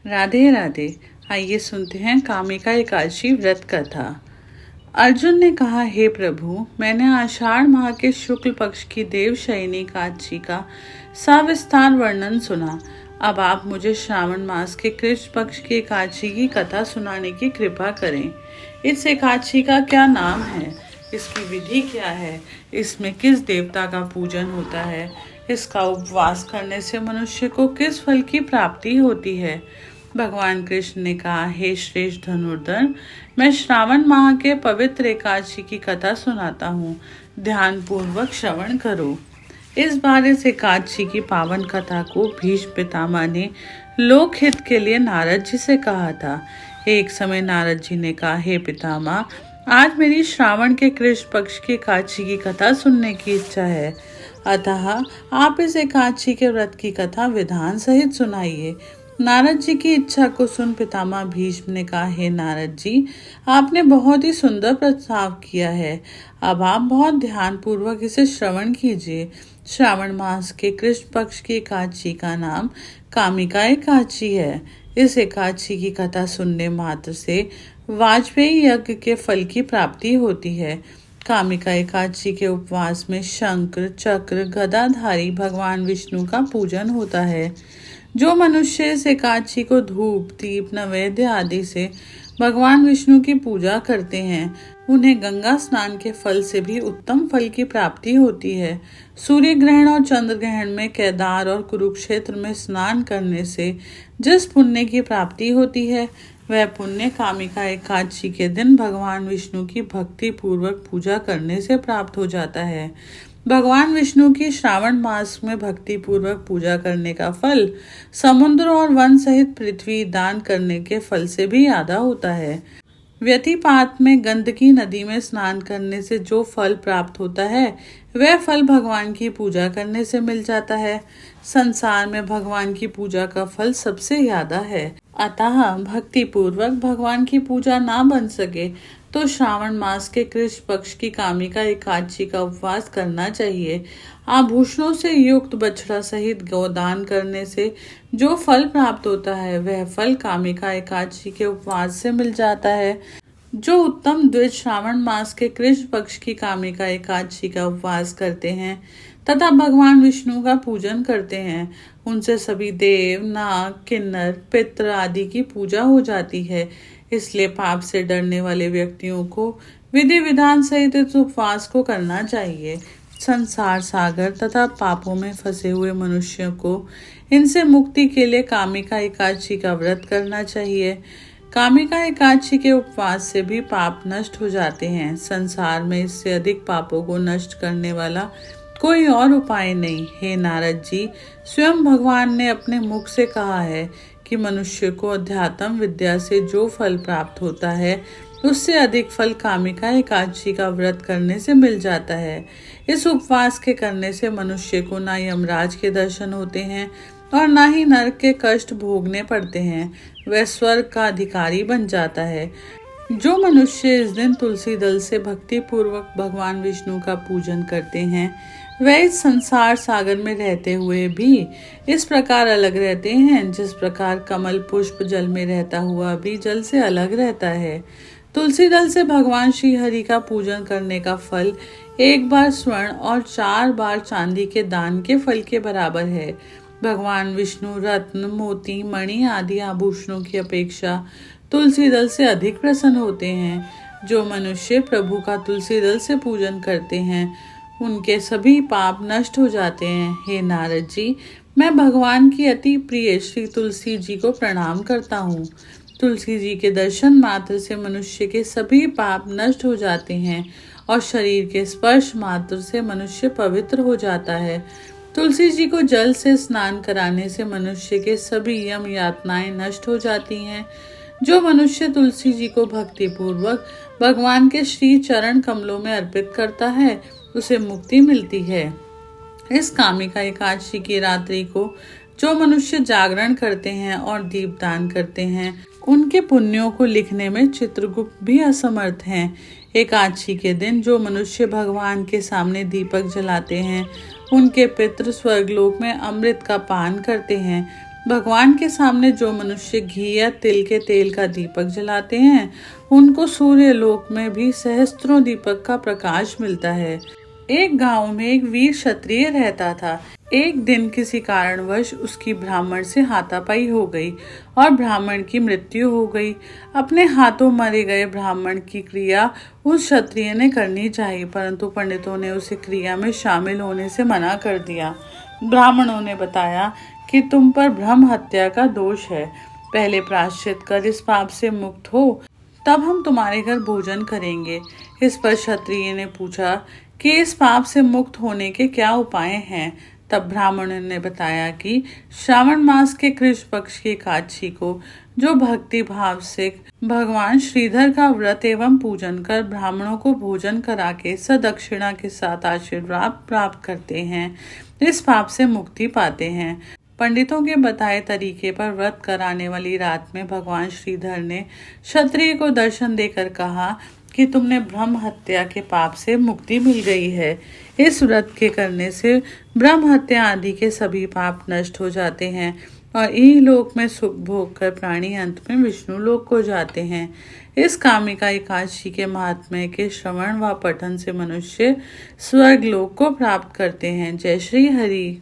राधे राधे। आइए सुनते हैं कामिका एकादशी व्रत कथा। अर्जुन ने कहा, हे प्रभु, मैंने आषाढ़ माह के शुक्ल पक्ष की देवशयनी एकादशी का सविस्तार वर्णन सुना। अब आप मुझे श्रावण मास के कृष्ण पक्ष की एकादशी की कथा सुनाने की कृपा करें। इस एकादशी का क्या नाम है, इसकी विधि क्या है, इसमें किस देवता का पूजन होता है, इसका उपवास करने से मनुष्य को किस फल की प्राप्ति होती है। भगवान कृष्ण ने कहा, हे श्रेष्ठ धनुर्धर, मैं श्रावण माह के पवित्र एकादशी की कथा सुनाता हूँ, ध्यान पूर्वक श्रवण करो। इस बार इस एकादशी की पावन कथा को भीष्म पितामह ने लोकहित के लिए नारद जी से कहा था। एक समय नारद जी ने कहा, हे पितामह, आज मेरी श्रावण के कृष्ण पक्ष की एकादशी की कथा सुनने की इच्छा है, अतः आप इस एकादशी के व्रत की कथा विधान सहित सुनाइए। नारद जी की इच्छा को सुन पितामह भीष्म ने कहा, हे नारद जी, आपने बहुत ही सुंदर प्रस्ताव किया है। अब आप बहुत ध्यान पूर्वक इसे श्रवण कीजिए। श्रावण मास के कृष्ण पक्ष की एकादशी का नाम कामिका एकादशी है। इस एकादशी की कथा सुनने मात्र से वाजपेयी यज्ञ के फल की प्राप्ति होती है। कामिका एकादशी के उपवास में शंकर, चक्र, गदाधारी भगवान विष्णु का पूजन होता है। जो मनुष्य इस एकादशी को धूप, दीप, नैवेद्य आदि से भगवान विष्णु की पूजा करते हैं, उन्हें गंगा स्नान के फल से भी उत्तम फल की प्राप्ति होती है। सूर्य ग्रहण और चंद्र ग्रहण में केदार और कुरुक्षेत्र में स्नान करने से जिस पुण्य की प्राप्ति होती है, वह पुण्य कामिका एकादशी के दिन भगवान विष्णु की भक्ति पूर्वक पूजा करने से प्राप्त हो जाता है। भगवान विष्णु की श्रावण मास में भक्ति पूर्वक पूजा करने का फल समुद्र और वन सहित पृथ्वी दान करने के फल से भी ज्यादा होता है। व्यतिपात में गंडकी नदी में स्नान करने से जो फल प्राप्त होता है, वह फल भगवान की पूजा करने से मिल जाता है। संसार में भगवान की पूजा का फल सबसे ज्यादा है, अतः भक्ति पूर्वक भगवान की पूजा ना बन सके तो श्रावण मास के कृष्ण पक्ष की कामिका एकादशी का उपवास करना चाहिए। आभूषणों से युक्त बछड़ा सहित गोदान करने से जो फल प्राप्त होता है, वह फल कामिका एकादशी के उपवास से मिल जाता है। जो उत्तम द्विज श्रावण मास के कृष्ण पक्ष की कामिका एकादशी का उपवास करते हैं तथा भगवान विष्णु का पूजन करते हैं, उनसे सभी देव, नाग, किन्नर, पितृ आदि की पूजा हो जाती है। इसलिए पाप से डरने वाले व्यक्तियों को विधि विधान सहित इस उपवास को करना चाहिए। संसार सागर तथा पापों में फंसे हुए मनुष्यों को इनसे मुक्ति के लिए कामिका एकादशी का व्रत करना चाहिए। कामिका एकादशी के उपवास से भी पाप नष्ट हो जाते हैं। संसार में इससे अधिक पापों को नष्ट करने वाला कोई और उपाय नहीं। हे नारद जी, स्वयं भगवान ने अपने मुख से कहा है कि मनुष्य को अध्यात्म विद्या से जो फल प्राप्त होता है, उससे अधिक फल कामिका एकादशी का व्रत करने से मिल जाता है। इस उपवास के करने से मनुष्य को ना यमराज के दर्शन होते हैं और ना ही नरक के कष्ट भोगने पड़ते हैं, वह स्वर्ग का अधिकारी बन जाता है। जो मनुष्य इस दिन तुलसी दल से भक्ति पूर्वक भगवान विष्णु का पूजन करते हैं, वह इस संसार सागर में रहते हुए भी इस प्रकार अलग रहते हैं जिस प्रकार कमल पुष्प जल में रहता हुआ भी जल से अलग रहता है। तुलसी दल से भगवान श्री हरि का पूजन करने का फल एक बार स्वर्ण और 4 बार चांदी के दान के फल के बराबर है। भगवान विष्णु रत्न, मोती, मणि आदि आभूषणों की अपेक्षा तुलसी दल से अधिक प्रसन्न होते हैं। जो मनुष्य प्रभु का तुलसी दल से पूजन करते हैं, उनके सभी पाप नष्ट हो जाते हैं। हे नारद जी, मैं भगवान की अति प्रिय श्री तुलसी जी को प्रणाम करता हूँ। तुलसी जी के दर्शन मात्र से मनुष्य के सभी पाप नष्ट हो जाते हैं और शरीर के स्पर्श मात्र से मनुष्य पवित्र हो जाता है। तुलसी जी को जल से स्नान कराने से मनुष्य के सभी यम यातनाएं नष्ट हो जाती हैं। जो मनुष्य तुलसी जी को भक्ति पूर्वक भगवान के श्री चरण कमलों में अर्पित करता है, उसे मुक्ति मिलती है। इस कामिका एकादशी की रात्रि को जो मनुष्य जागरण करते हैं और दीपदान करते हैं, उनके पुण्यों को लिखने में चित्रगुप्त भी असमर्थ हैं। एकादशी के दिन जो मनुष्य भगवान के सामने दीपक जलाते हैं, उनके पितृ स्वर्गलोक में अमृत का पान करते हैं। भगवान के सामने जो मनुष्य घी या तिल के तेल का दीपक जलाते हैं, उनको सूर्य लोक में भी सहस्त्रों दीपक का प्रकाश मिलता है। एक गांव में एक वीर क्षत्रिय रहता था। एक दिन किसी कारणवश उसकी ब्राह्मण से हाथापाई हो गई और ब्राह्मण की मृत्यु हो गई। अपने हाथों मरे गए ब्राह्मण की क्रिया उस क्षत्रिय ने करनी चाहिए, परंतु पंडितों ने उसे क्रिया में शामिल होने से मना कर दिया। ब्राह्मणों ने बताया कि तुम पर ब्रह्म हत्या का दोष है। पहले प्रायश्चित कर इस पाप से मुक्त हो, तब हम तुम्हारे घर भोजन करेंगे। इस पर क्षत्रिय ने पूछा कि इस पाप से मुक्त होने के क्या उपाय हैं। तब ब्राह्मणों ने बताया कि श्रावण मास के कृष्ण पक्ष की एकादशी को जो भक्ति भाव से भगवान श्रीधर का व्रत एवं पूजन कर ब्राह्मणों को भोजन करा के सदक्षिणा के साथ आशीर्वाद प्राप्त करते हैं, इस पाप से मुक्ति पाते हैं। पंडितों के बताए तरीके पर व्रत कराने वाली रात में भगवान श्रीधर ने क्षत्रिय को दर्शन देकर कहा कि तुमने ब्रह्म हत्या के पाप से मुक्ति मिल गई है। इस व्रत के करने से ब्रह्म हत्या आदि के सभी पाप नष्ट हो जाते हैं और इही लोक में सुख भोग कर प्राणी अंत में विष्णु लोक को जाते हैं। इस कामिका एकादशी के महात्म्य के श्रवण व पठन से मनुष्य स्वर्ग लोक को प्राप्त करते हैं। जय श्री हरि।